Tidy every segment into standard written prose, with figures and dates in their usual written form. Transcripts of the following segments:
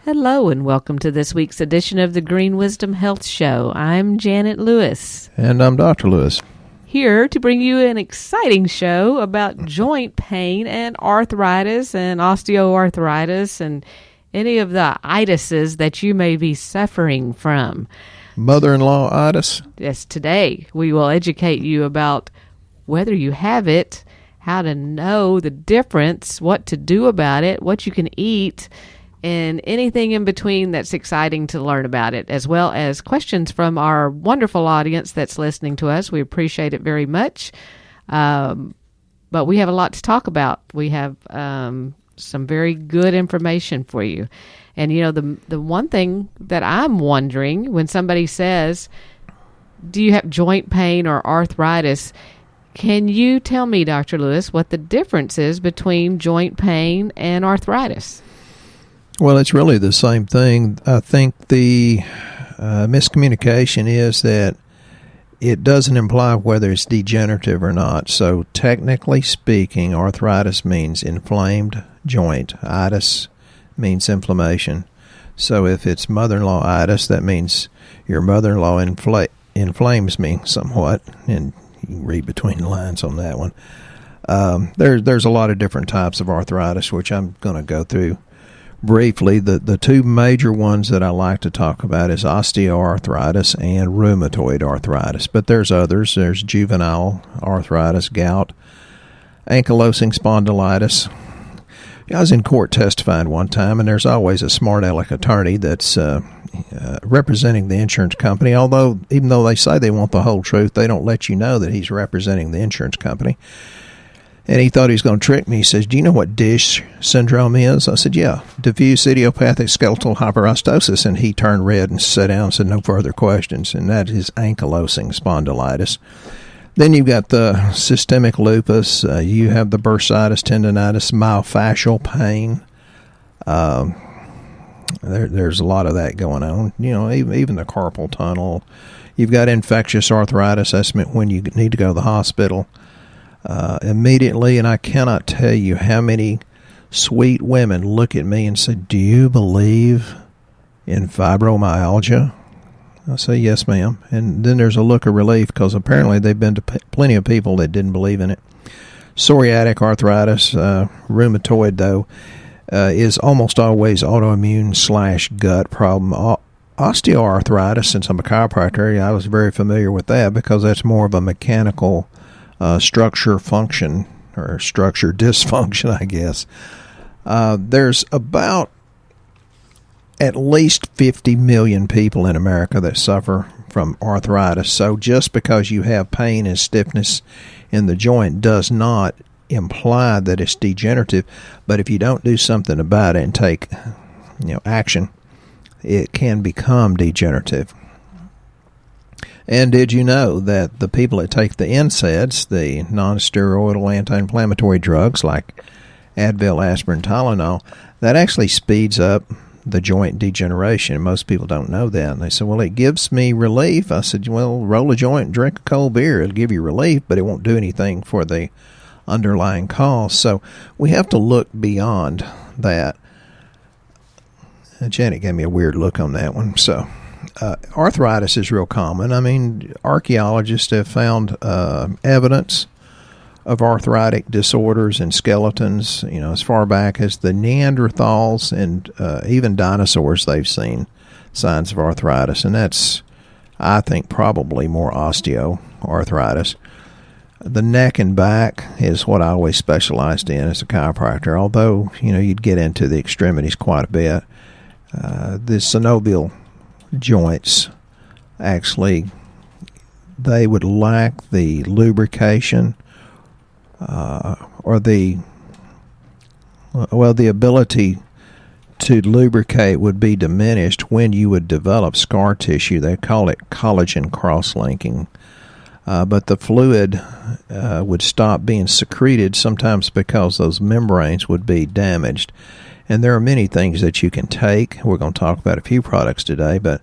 Hello and welcome to this week's edition of the Green Wisdom Health Show. I'm Janet Lewis. And I'm Dr. Lewis. Here to bring you an exciting show about joint pain and arthritis and osteoarthritis and any of the itises that you may be suffering from. Mother-in-law itis? Yes, today we will educate you about whether you have it, how to know the difference, what to do about it, what you can eat, and anything in between that's exciting to learn about it, as well as questions from our wonderful audience that's listening to us. We appreciate it very much. But we have a lot to talk about. We have some very good information for you. And, you know, the one thing that I'm wondering when somebody says, do you have joint pain or arthritis? Can you tell me, Dr. Lewis, what the difference is between joint pain and arthritis? Well, it's really the same thing. I think the miscommunication is that it doesn't imply whether it's degenerative or not. So technically speaking, arthritis means inflamed joint. Itis means inflammation. So if it's mother-in-law itis, that means your mother-in-law inflames me somewhat. And you can read between the lines on that one. There's a lot of different types of arthritis, which I'm going to go through briefly. The two major ones that I like to talk about is osteoarthritis and rheumatoid arthritis. But there's others. There's juvenile arthritis, gout, ankylosing spondylitis. I was in court testifying one time, and there's always a smart aleck attorney that's representing the insurance company. Although, even though they say they want the whole truth, they don't let you know that he's representing the insurance company. And he thought he was going to trick me. He says, do you know what DISH syndrome is? I said, yeah, diffuse idiopathic skeletal hyperostosis. And he turned red and sat down and said, no further questions. And that is ankylosing spondylitis. Then you've got the systemic lupus. You have the bursitis, tendonitis, myofascial pain. There's a lot of that going on. You know, even the carpal tunnel. You've got infectious arthritis. That's when you need to go to the hospital immediately. And I cannot tell you how many sweet women look at me and say, do you believe in fibromyalgia? I say, yes, ma'am. And then there's a look of relief because apparently they've been to plenty of people that didn't believe in it. Psoriatic arthritis, rheumatoid, though, is almost always autoimmune / gut problem. Osteoarthritis, since I'm a chiropractor, I was very familiar with that because that's more of a mechanical structure function or structure dysfunction, I guess. There's about at least 50 million people in America that suffer from arthritis. So just because you have pain and stiffness in the joint does not imply that it's degenerative. But if you don't do something about it and take, action, it can become degenerative. And did you know that the people that take the NSAIDs, the non-steroidal anti-inflammatory drugs like Advil, aspirin, Tylenol, that actually speeds up the joint degeneration? Most people don't know that. And they say, well, it gives me relief. I said, well, roll a joint and drink a cold beer. It'll give you relief, but it won't do anything for the underlying cause. So we have to look beyond that. Janet gave me a weird look on that one. So arthritis is real common. I mean, archaeologists have found evidence of arthritic disorders in skeletons, as far back as the Neanderthals and even dinosaurs. They've seen signs of arthritis, and that's, I think, probably more osteoarthritis. The neck and back is what I always specialized in as a chiropractor, although, you'd get into the extremities quite a bit. The synovial joints, actually, they would lack the lubrication or the ability to lubricate would be diminished when you would develop scar tissue. They call it collagen cross-linking. But the fluid would stop being secreted, sometimes because those membranes would be damaged. And there are many things that you can take. We're going to talk about a few products today, but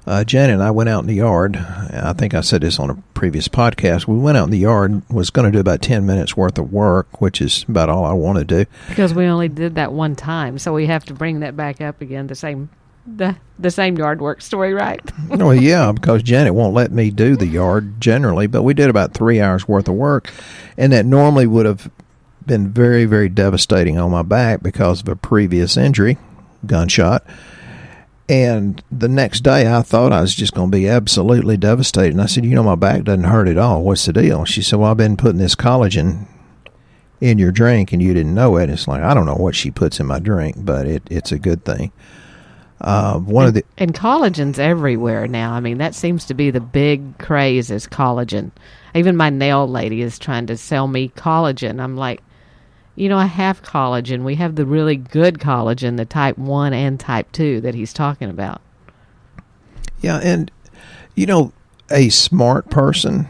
Janet and I went out in the yard. I think I said this on a previous podcast. We went out in the yard, was going to do about 10 minutes worth of work, which is about all I want to do. Because we only did that one time, so we have to bring that back up again, the same yard work story, right? Well, yeah, because Janet won't let me do the yard generally, but we did about 3 hours worth of work, and that normally would have been very, very devastating on my back because of a previous injury, gunshot. And the next day, I thought I was just going to be absolutely devastated. And I said, my back doesn't hurt at all. What's the deal? She said, well, I've been putting this collagen in your drink, and you didn't know it. It's like, I don't know what she puts in my drink, but it's a good thing. And collagen's everywhere now. I mean, that seems to be the big craze is collagen. Even my nail lady is trying to sell me collagen. I'm like, I have collagen. We have the really good collagen, the type 1 and type 2 that he's talking about. Yeah, and, a smart person,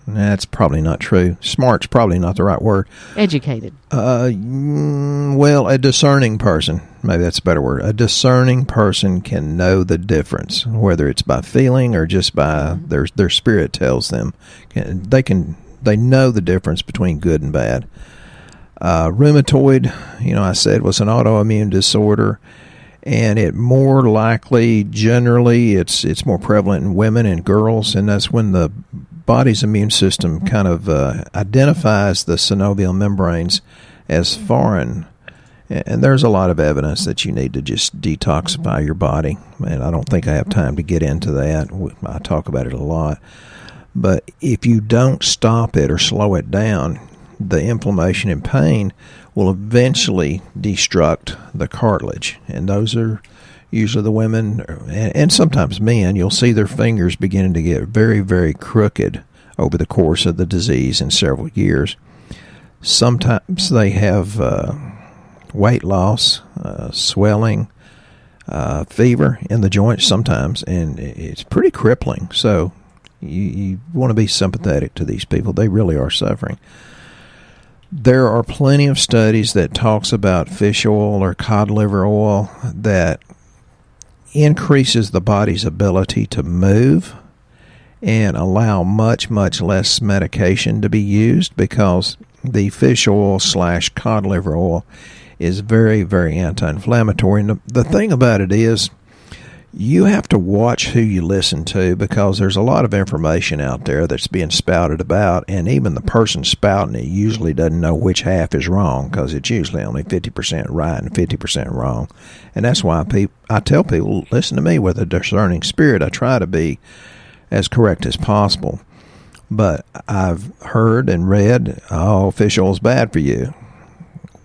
that's probably not true. Smart's probably not the right word. Educated. Well, a discerning person, maybe that's a better word. A discerning person can know the difference, whether it's by feeling or just by their spirit tells them. They know the difference between good and bad. Rheumatoid, I said, was an autoimmune disorder, and it more likely, generally, it's more prevalent in women and girls, and that's when the body's immune system kind of identifies the synovial membranes as foreign. And there's a lot of evidence that you need to just detoxify your body, and I don't think I have time to get into that. I talk about it a lot. But if you don't stop it or slow it down, the inflammation and pain will eventually destruct the cartilage. And those are usually the women, and sometimes men. You'll see their fingers beginning to get very, very crooked over the course of the disease in several years. Sometimes they have weight loss, swelling, fever in the joints sometimes, and it's pretty crippling. So you want to be sympathetic to these people. They really are suffering. There are plenty of studies that talks about fish oil or cod liver oil that increases the body's ability to move and allow much, much less medication to be used, because the fish oil / cod liver oil is very, very anti-inflammatory. And the thing about it is, you have to watch who you listen to, because there's a lot of information out there that's being spouted about, and even the person spouting it usually doesn't know which half is wrong, because it's usually only 50% right and 50% wrong. And that's why I tell people, listen to me with a discerning spirit. I try to be as correct as possible. But I've heard and read, fish oil's bad for you.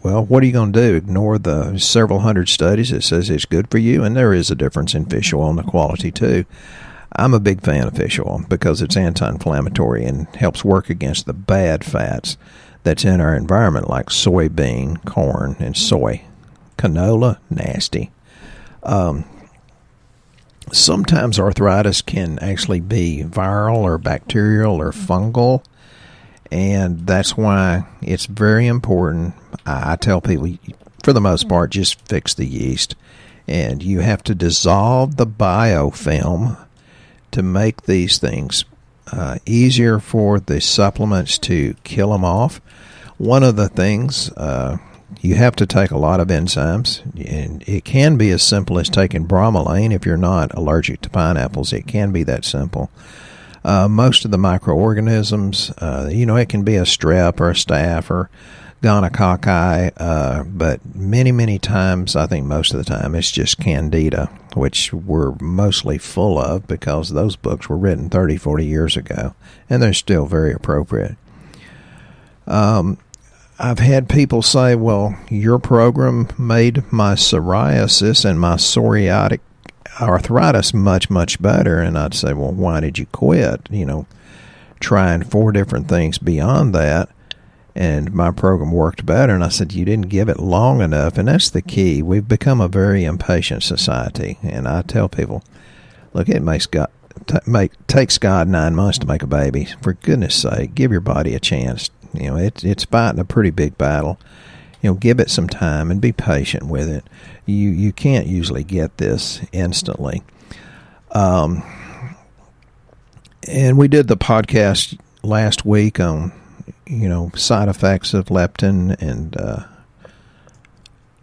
Well, what are you going to do? Ignore the several hundred studies that says it's good for you? And there is a difference in fish oil and the quality, too. I'm a big fan of fish oil because it's anti-inflammatory and helps work against the bad fats that's in our environment, like soybean, corn, and soy. Canola, nasty. Sometimes arthritis can actually be viral or bacterial or fungal. And that's why it's very important. I tell people, for the most part, just fix the yeast. And you have to dissolve the biofilm to make these things easier for the supplements to kill them off. One of the things, you have to take a lot of enzymes. And it can be as simple as taking bromelain. If you're not allergic to pineapples, it can be that simple. Most of the microorganisms, it can be a strep or a staph or gonococci, but many, many times, I think most of the time, it's just candida, which we're mostly full of because those books were written 30, 40 years ago, and they're still very appropriate. I've had people say, well, your program made my psoriasis and my psoriatic arthritis much, much better. And I'd say, well, why did you quit? Trying 4 different things beyond that, and my program worked better. And I said, you didn't give it long enough. And that's the key. We've become a very impatient society. And I tell people, look, it takes God 9 months to make a baby. For goodness sake, give your body a chance. It's fighting a pretty big battle. Give it some time and be patient with it. You can't usually get this instantly. And we did the podcast last week on, side effects of leptin and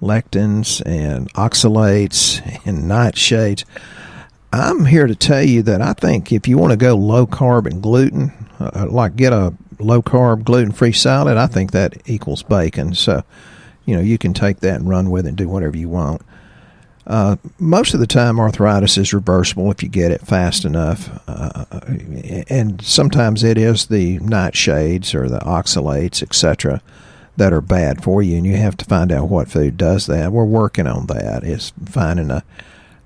lectins and oxalates and nightshades. I'm here to tell you that I think if you want to go low carb and gluten, like get a low carb gluten free salad, I think that equals bacon. So, you can take that and run with it and do whatever you want. Most of the time, arthritis is reversible if you get it fast enough. And sometimes it is the nightshades or the oxalates, etc., that are bad for you, and you have to find out what food does that. We're working on that, is finding a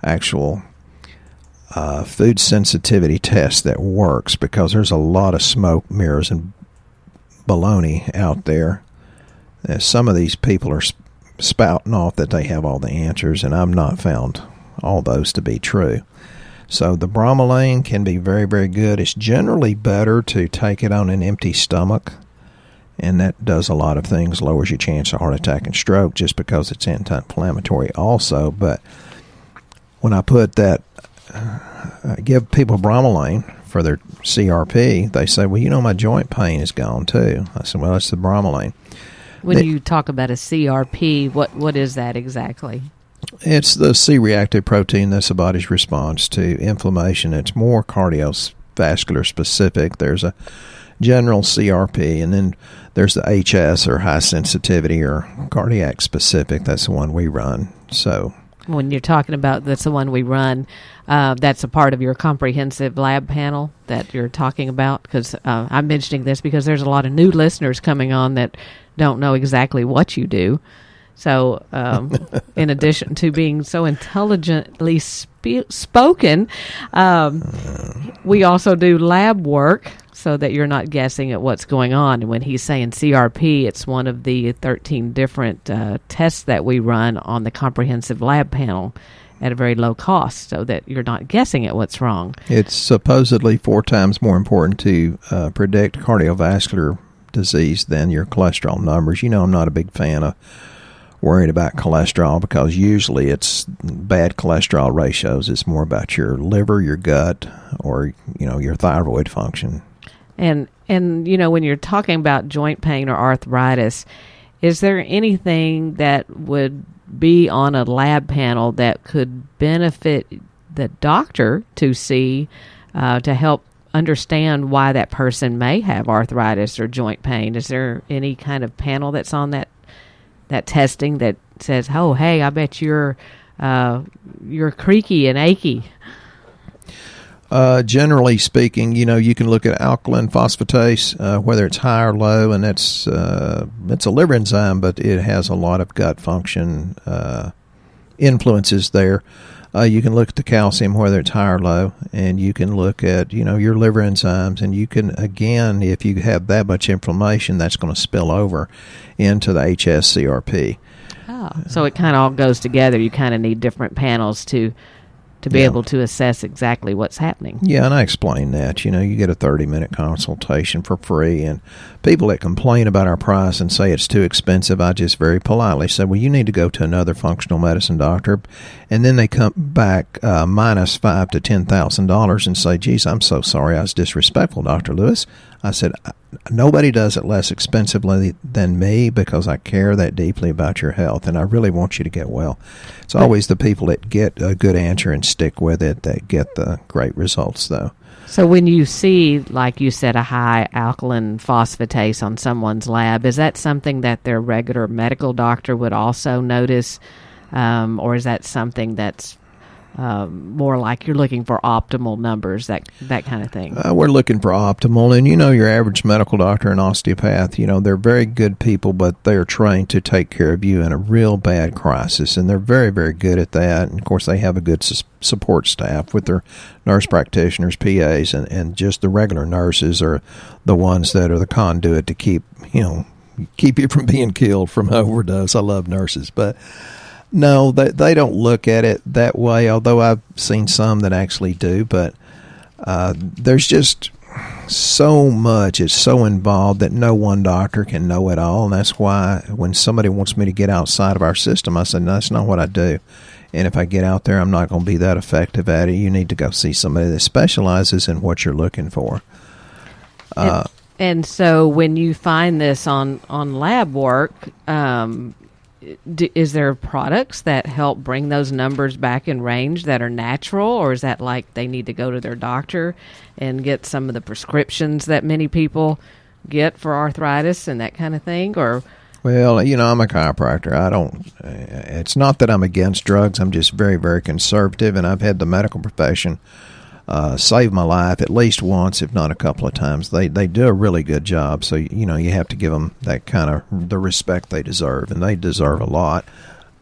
actual food sensitivity test that works, because there's a lot of smoke, mirrors, and baloney out there. Some of these people are spouting off that they have all the answers, and I've not found all those to be true. So the bromelain can be very, very good. It's generally better to take it on an empty stomach, and that does a lot of things, lowers your chance of heart attack and stroke just because it's anti-inflammatory also. But when I put that, give people bromelain for their CRP, they say, well, my joint pain is gone too. I said, well, it's the bromelain. When you talk about a CRP, what is that exactly? It's the C-reactive protein that's the body's response to inflammation. It's more cardiovascular specific. There's a general CRP, and then there's the HS, or high sensitivity, or cardiac specific. That's the one we run. So when you're talking about that's the one we run, that's a part of your comprehensive lab panel that you're talking about? Because I'm mentioning this because there's a lot of new listeners coming on that don't know exactly what you do. So in addition to being so intelligently spoken, we also do lab work so that you're not guessing at what's going on. And when he's saying CRP, it's one of the 13 different tests that we run on the comprehensive lab panel at a very low cost, so that you're not guessing at what's wrong. It's supposedly 4 times more important to predict cardiovascular disease than your cholesterol numbers. I'm not a big fan of worried about cholesterol, because usually it's bad cholesterol ratios. It's more about your liver, your gut, or your thyroid function. And when you're talking about joint pain or arthritis, is there anything that would be on a lab panel that could benefit the doctor to see to help understand why that person may have arthritis or joint pain? Is there any kind of panel that's on that testing that says, oh, hey, I bet you're creaky and achy? Generally speaking, you can look at alkaline phosphatase, whether it's high or low, and it's a liver enzyme, but it has a lot of gut function influences there. You can look at the calcium, whether it's high or low, and you can look at, your liver enzymes, and you can, again, if you have that much inflammation, that's going to spill over into the HS-CRP. Oh, so it kind of all goes together. You kind of need different panels to be able to assess exactly what's happening. Yeah, and I explain that. You get a 30-minute consultation for free, and people that complain about our price and say it's too expensive, I just very politely say, well, you need to go to another functional medicine doctor, and then they come back minus $5,000 to $10,000 and say, geez, I'm so sorry, I was disrespectful, Dr. Lewis. I said, nobody does it less expensively than me, because I care that deeply about your health, and I really want you to get well. It's always the people that get a good answer and stick with it that get the great results, though. So when you see, like you said, a high alkaline phosphatase on someone's lab, is that something that their regular medical doctor would also notice, or is that something that's more like you're looking for optimal numbers, that kind of thing? We're looking for optimal, and your average medical doctor and osteopath, they're very good people, but they're trained to take care of you in a real bad crisis, and they're very, very good at that. And of course, they have a good support staff with their nurse practitioners, PAs, and just the regular nurses are the ones that are the conduit to keep you from being killed from overdose. I love nurses, but no, they don't look at it that way, although I've seen some that actually do. But there's just so much. It's so involved that no one doctor can know it all. And that's why when somebody wants me to get outside of our system, I said, no, that's not what I do. And if I get out there, I'm not going to be that effective at it. You need to go see somebody that specializes in what you're looking for. And so when you find this on lab work, is there products that help bring those numbers back in range that are natural, or is that like they need to go to their doctor and get some of the prescriptions that many people get for arthritis and that kind of thing? Or well, I'm a chiropractor. It's not that I'm against drugs. I'm just very, very conservative, and I've had the medical profession save my life at least once, if not a couple of times. They do a really good job, so you have to give them that kind of the respect they deserve, and they deserve a lot.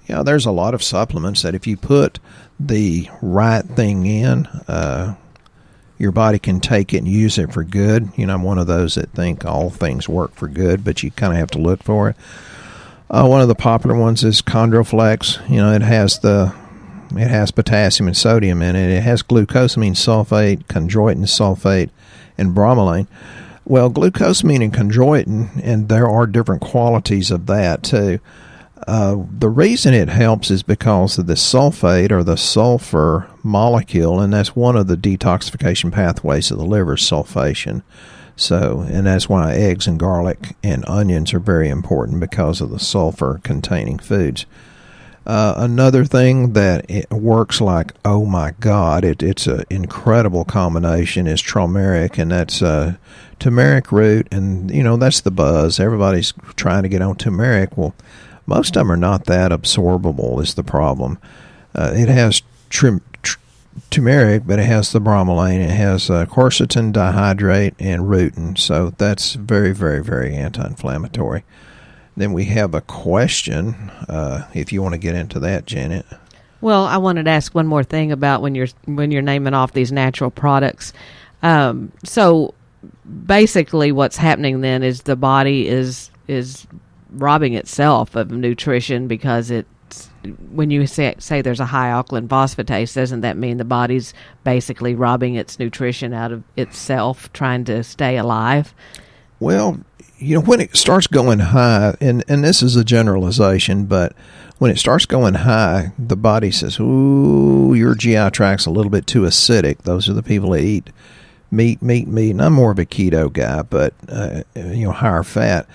There's a lot of supplements that if you put the right thing in, your body can take it and use it for good. I'm one of those that think all things work for good, but you kind of have to look for it. One of the popular ones is Chondro-Flx. It has potassium and sodium in it. It has glucosamine sulfate, chondroitin sulfate, and bromelain. Well, glucosamine and chondroitin, and there are different qualities of that too. The reason it helps is because of the sulfate or the sulfur molecule, and that's one of the detoxification pathways of the liver, sulfation. So, and that's why eggs and garlic and onions are very important, because of the sulfur-containing foods. Another thing that it works like, oh my God, it's an incredible combination, is Traumeric, and that's turmeric root, and that's the buzz. Everybody's trying to get on turmeric. Well, most of them are not that absorbable is the problem. It has turmeric, but it has the bromelain, it has quercetin dihydrate and rutin, so that's very, very, very anti-inflammatory. Then we have a question, if you want to get into that, Janet. Well, I wanted to ask one more thing about when you're naming off these natural products. So basically what's happening then is the body is robbing itself of nutrition, because when you say there's a high alkaline phosphatase, doesn't that mean the body's basically robbing its nutrition out of itself, trying to stay alive? Well, when it starts going high, and this is a generalization, but when it starts going high, the body says, ooh, your GI tract's a little bit too acidic. Those are the people that eat meat. And I'm more of a keto guy, but, higher fat.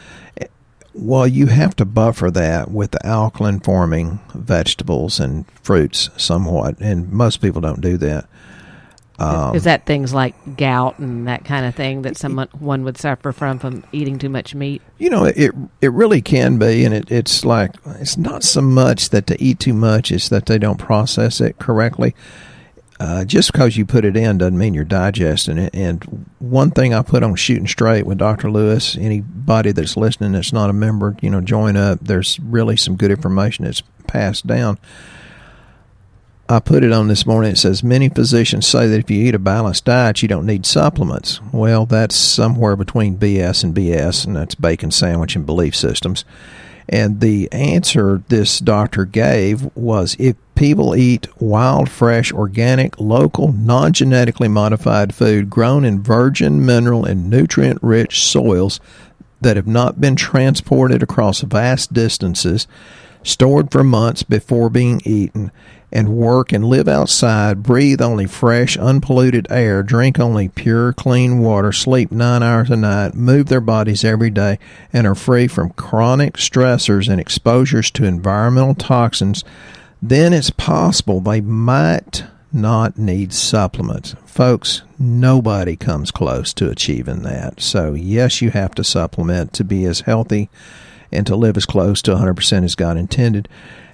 Well, you have to buffer that with the alkaline-forming vegetables and fruits somewhat, and most people don't do that. Is that things like gout and that kind of thing that one would suffer from eating too much meat? It really can be, and it's not so much that they eat too much, it's that they don't process it correctly. Just because you put it in doesn't mean you're digesting it. And one thing I put on Shooting Straight with Dr. Lewis, anybody that's listening that's not a member, join up. There's really some good information that's passed down. I put it on this morning. It says, many physicians say that if you eat a balanced diet, you don't need supplements. Well, that's somewhere between BS and BS, and that's bacon sandwich and belief systems. And the answer this doctor gave was, if people eat wild, fresh, organic, local, non-genetically modified food grown in virgin, mineral, and nutrient-rich soils that have not been transported across vast distances, stored for months before being eaten, and work and live outside, breathe only fresh, unpolluted air, drink only pure, clean water, sleep 9 hours a night, move their bodies every day, and are free from chronic stressors and exposures to environmental toxins, then it's possible they might not need supplements. Folks, nobody comes close to achieving that. So, yes, you have to supplement to be as healthy and to live as close to 100% as God intended.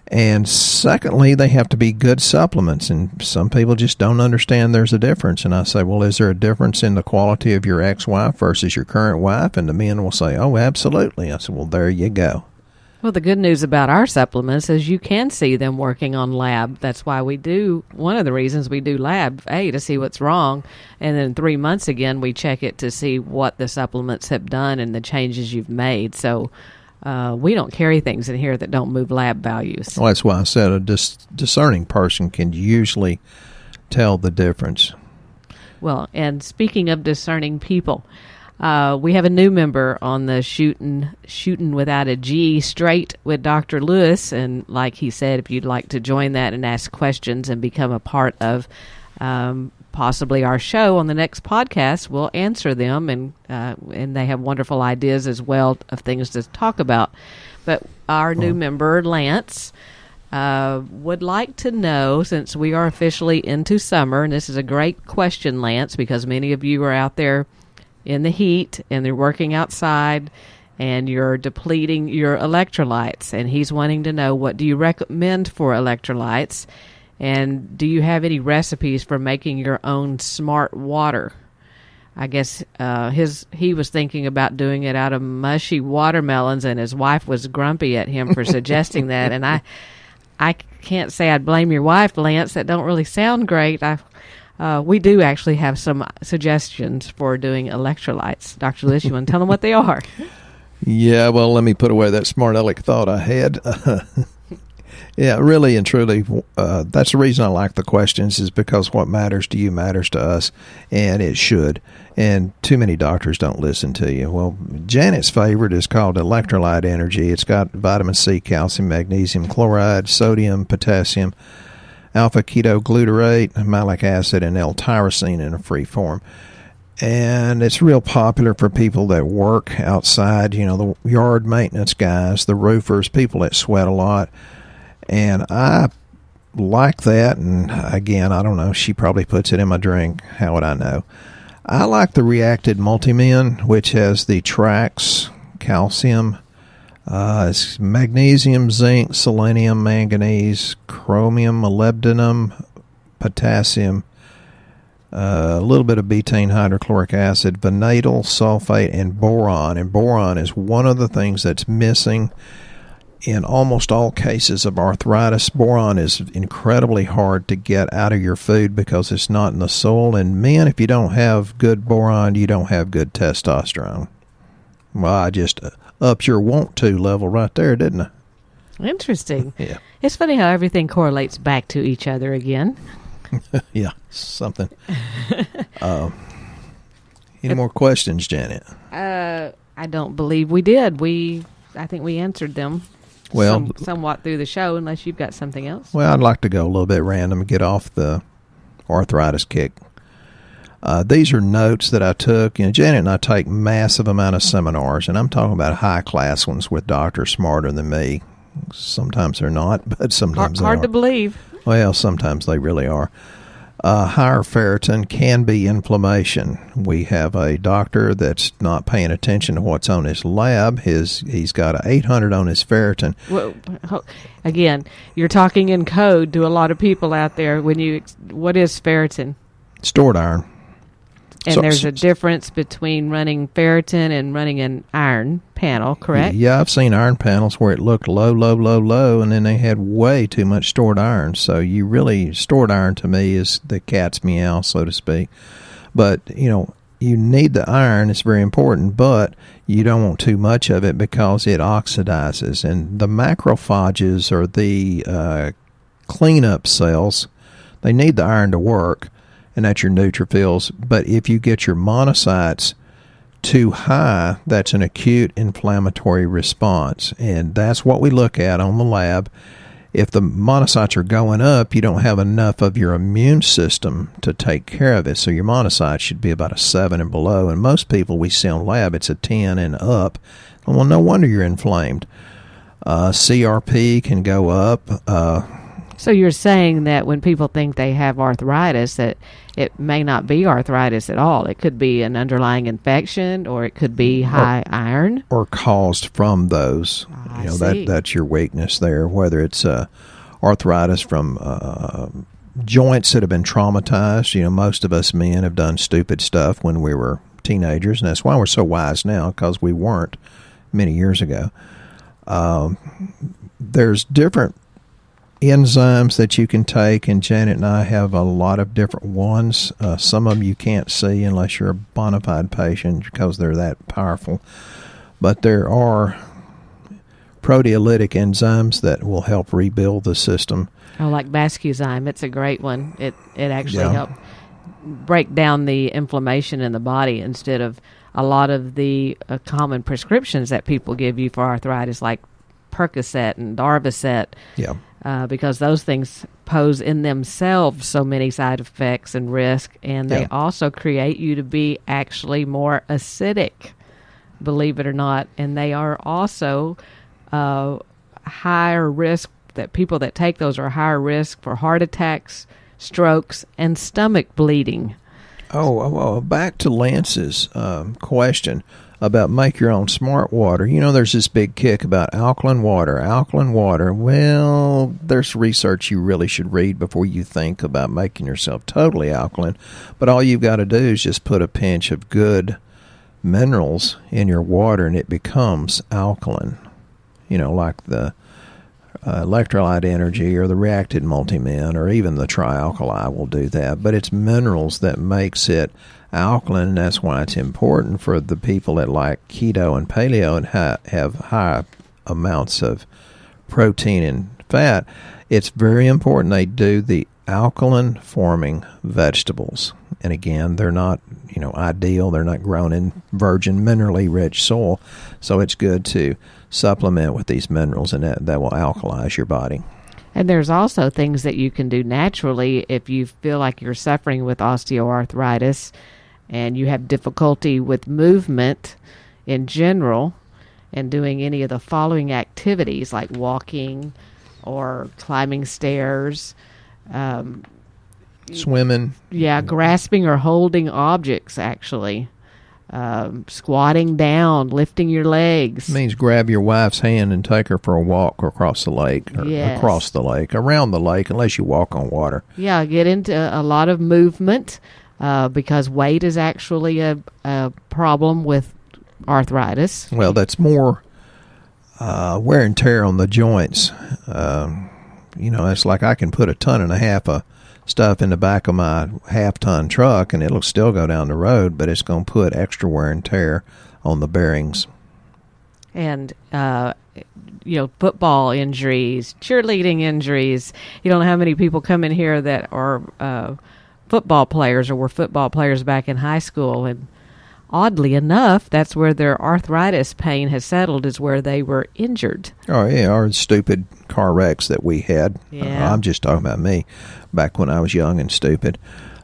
And secondly, they have to be good supplements, and some people just don't understand there's a difference. And I say, well, is there a difference in the quality of your ex-wife versus your current wife? And the men will say, oh, absolutely. I said, well, there you go. Well, the good news about our supplements is you can see them working on lab. That's why one of the reasons we do lab, to see what's wrong. And then 3 months again, we check it to see what the supplements have done and the changes you've made. So we don't carry things in here that don't move lab values. Well, that's why I said a discerning person can usually tell the difference. Well, and speaking of discerning people, We have a new member on the Shootin' Without a G Straight with Dr. Lewis, and like he said, if you'd like to join that and ask questions and become a part of possibly our show on the next podcast, we'll answer them, and they have wonderful ideas as well of things to talk about. But our new member, Lance, would like to know, since we are officially into summer, and this is a great question, Lance, because many of you are out there in the heat and they're working outside and you're depleting your electrolytes, and he's wanting to know, what do you recommend for electrolytes, and do you have any recipes for making your own smart water? I guess he was thinking about doing it out of mushy watermelons, and his wife was grumpy at him for suggesting that, and I can't say I'd blame your wife, Lance. That don't really sound great. We do actually have some suggestions for doing electrolytes. Dr. Lewis, you want to tell them what they are? Yeah, well, let me put away that smart aleck thought I had. Yeah, really and truly, that's the reason I like the questions, is because what matters to you matters to us, and it should. And too many doctors don't listen to you. Well, Janet's favorite is called Electrolyte Energy. It's got vitamin C, calcium, magnesium, chloride, sodium, potassium, alpha-ketoglutarate, malic acid, and L-tyrosine in a free form. And it's real popular for people that work outside, the yard maintenance guys, the roofers, people that sweat a lot. And I like that, and again, I don't know, she probably puts it in my drink. How would I know? I like the Reacted Multimin, which has the Trax, calcium, it's magnesium, zinc, selenium, manganese, chromium, molybdenum, potassium, a little bit of betaine hydrochloric acid, vanadyl sulfate, and boron. And boron is one of the things that's missing in almost all cases of arthritis. Boron is incredibly hard to get out of your food because it's not in the soil. And men, if you don't have good boron, you don't have good testosterone. Well, I just upped your want to level right there, didn't I? Interesting. Yeah. It's funny how everything correlates back to each other again. Yeah, something. Any more questions, Janet? I don't believe we did. I think we answered them. Well, somewhat through the show, unless you've got something else. Well, I'd like to go a little bit random and get off the arthritis kick. These are notes that I took. Janet and I take massive amount of seminars, and I'm talking about high-class ones with doctors smarter than me. Sometimes they're not, but sometimes they are. Hard to believe. Well, sometimes they really are. Higher ferritin can be inflammation. We have a doctor that's not paying attention to what's on his lab. He's got an 800 on his ferritin. Well, again, you're talking in code to a lot of people out there. What is ferritin? Stored iron. And there's a difference between running ferritin and running an iron panel, correct? Yeah, I've seen iron panels where it looked low, and then they had way too much stored iron. So stored iron to me is the cat's meow, so to speak. But, you need the iron. It's very important, but you don't want too much of it because it oxidizes. And the macrophages, or the cleanup cells, they need the iron to work. And that's your neutrophils. But if you get your monocytes too high, that's an acute inflammatory response. And that's what we look at on the lab. If the monocytes are going up, you don't have enough of your immune system to take care of it. So your monocytes should be about a 7 and below. And most people we see on lab, it's a 10 and up. Well, no wonder you're inflamed. CRP can go up. So you're saying that when people think they have arthritis, that it may not be arthritis at all. It could be an underlying infection, or it could be high iron, or caused from those. That's your weakness there. Whether it's arthritis from joints that have been traumatized. Most of us men have done stupid stuff when we were teenagers, and that's why we're so wise now, because we weren't many years ago. There's different enzymes that you can take, and Janet and I have a lot of different ones. Some of them you can't see unless you're a bona fide patient because they're that powerful. But there are proteolytic enzymes that will help rebuild the system. Oh, like Bascuzyme. It's a great one. It actually helps break down the inflammation in the body instead of a lot of the common prescriptions that people give you for arthritis, like Percocet and Darvocet, because those things pose in themselves so many side effects and risk, and they also create you to be actually more acidic, believe it or not, and they are also higher risk, that people that take those are higher risk for heart attacks, strokes, and stomach bleeding. Back to Lance's question about make your own smart water. You know, there's this big kick about alkaline water. Well, there's research you really should read before you think about making yourself totally alkaline. But all you've got to do is just put a pinch of good minerals in your water and it becomes alkaline. You know, like the electrolyte energy or the reacted multimin or even the trialkali will do that. But it's minerals that makes it alkaline, and that's why it's important for the people that like keto and paleo and have high amounts of protein and fat. It's very important they do the alkaline forming vegetables. And again, they're not, ideal. They're not grown in virgin minerally rich soil. So it's good to supplement with these minerals, and that will alkalize your body. And there's also things that you can do naturally if you feel like you're suffering with osteoarthritis and you have difficulty with movement in general and doing any of the following activities like walking or climbing stairs, swimming. Yeah, grasping or holding objects, actually. Squatting down, lifting your legs. It means grab your wife's hand and take her for a walk across the lake, or across the lake, around the lake, unless you walk on water. Yeah, get into a lot of movement because weight is actually a problem with arthritis. Well, that's more wear and tear on the joints. It's like I can put 1.5 tons of stuff in the back of my half-ton truck and it'll still go down the road, but it's going to put extra wear and tear on the bearings. And football injuries, cheerleading injuries. You don't know how many people come in here that are football players or were football players back in high school, and oddly enough, that's where their arthritis pain has settled, is where they were injured. Oh, yeah, our stupid car wrecks that we had. Yeah. I'm just talking about me back when I was young and stupid.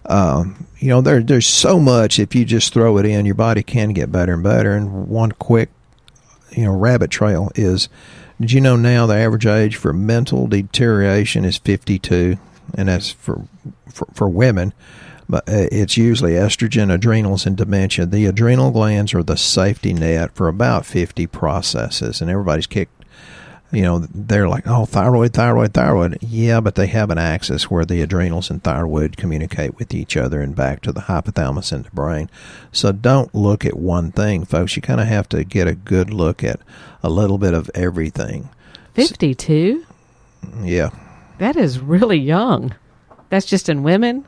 There's so much. If you just throw it in, your body can get better and better. And one quick, rabbit trail is, did you know now the average age for mental deterioration is 52? And that's for women. But it's usually estrogen, adrenals, and dementia. The adrenal glands are the safety net for about 50 processes. And everybody's kicked, they're like, oh, thyroid. Yeah, but they have an axis where the adrenals and thyroid communicate with each other and back to the hypothalamus and the brain. So don't look at one thing, folks. You kind of have to get a good look at a little bit of everything. 52? Yeah. That is really young. That's just in women?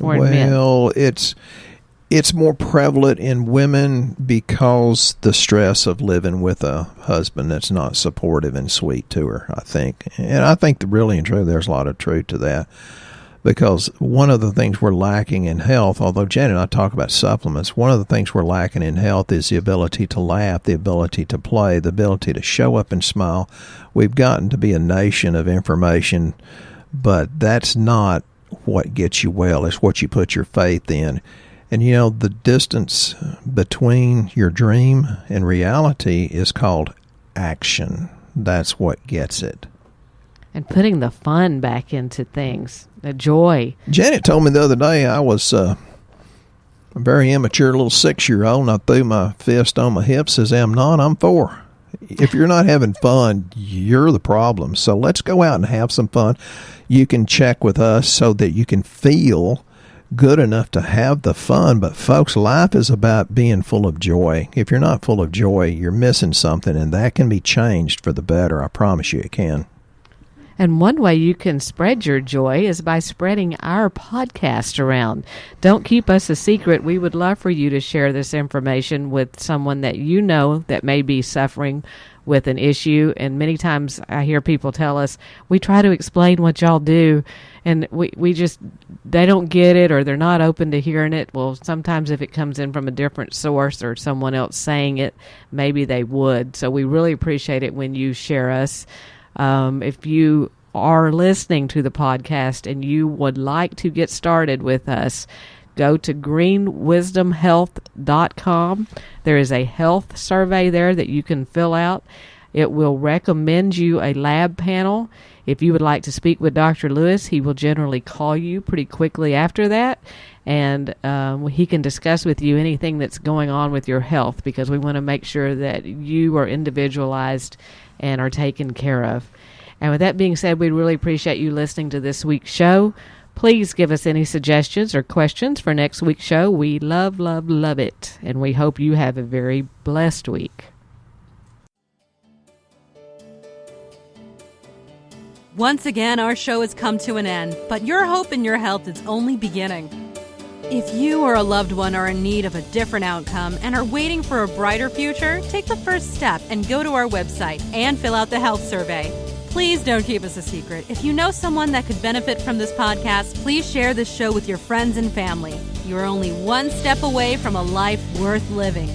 Or in men? Well, it's more prevalent in women because the stress of living with a husband that's not supportive and sweet to her, I think. And I think really and truly there's a lot of truth to that, because one of the things we're lacking in health, although Janet and I talk about supplements, one of the things we're lacking in health is the ability to laugh, the ability to play, the ability to show up and smile. We've gotten to be a nation of information, but that's not what gets you well. It's what you put your faith in. And the distance between your dream and reality is called action. That's what gets it. And putting the fun back into things, the joy. Janet told me the other day I was a very immature little 6-year-old, and I threw my fist on my hip, says, I'm 4. If you're not having fun, you're the problem. So let's go out and have some fun. You can check with us so that you can feel good enough to have the fun. But folks, life is about being full of joy. If you're not full of joy, you're missing something, and that can be changed for the better. I promise you it can. And one way you can spread your joy is by spreading our podcast around. Don't keep us a secret. We would love for you to share this information with someone that you know that may be suffering with an issue. And many times I hear people tell us, we try to explain what y'all do, and we just, they don't get it, or they're not open to hearing it. Well, sometimes if it comes in from a different source or someone else saying it, maybe they would. So we really appreciate it when you share us. If you are listening to the podcast and you would like to get started with us, go to greenwisdomhealth.com. There is a health survey there that you can fill out. It will recommend you a lab panel. If you would like to speak with Dr. Lewis, he will generally call you pretty quickly after that, and he can discuss with you anything that's going on with your health, because we want to make sure that you are individualized and are taken care of. And with that being said, we really appreciate you listening to this week's show. Please give us any suggestions or questions for next week's show. We love, love, love it. And we hope you have a very blessed week. Once again, our show has come to an end, but your hope in your health is only beginning. If you or a loved one are in need of a different outcome and are waiting for a brighter future, take the first step and go to our website and fill out the health survey. Please don't keep us a secret. If you know someone that could benefit from this podcast, please share this show with your friends and family. You're only one step away from a life worth living.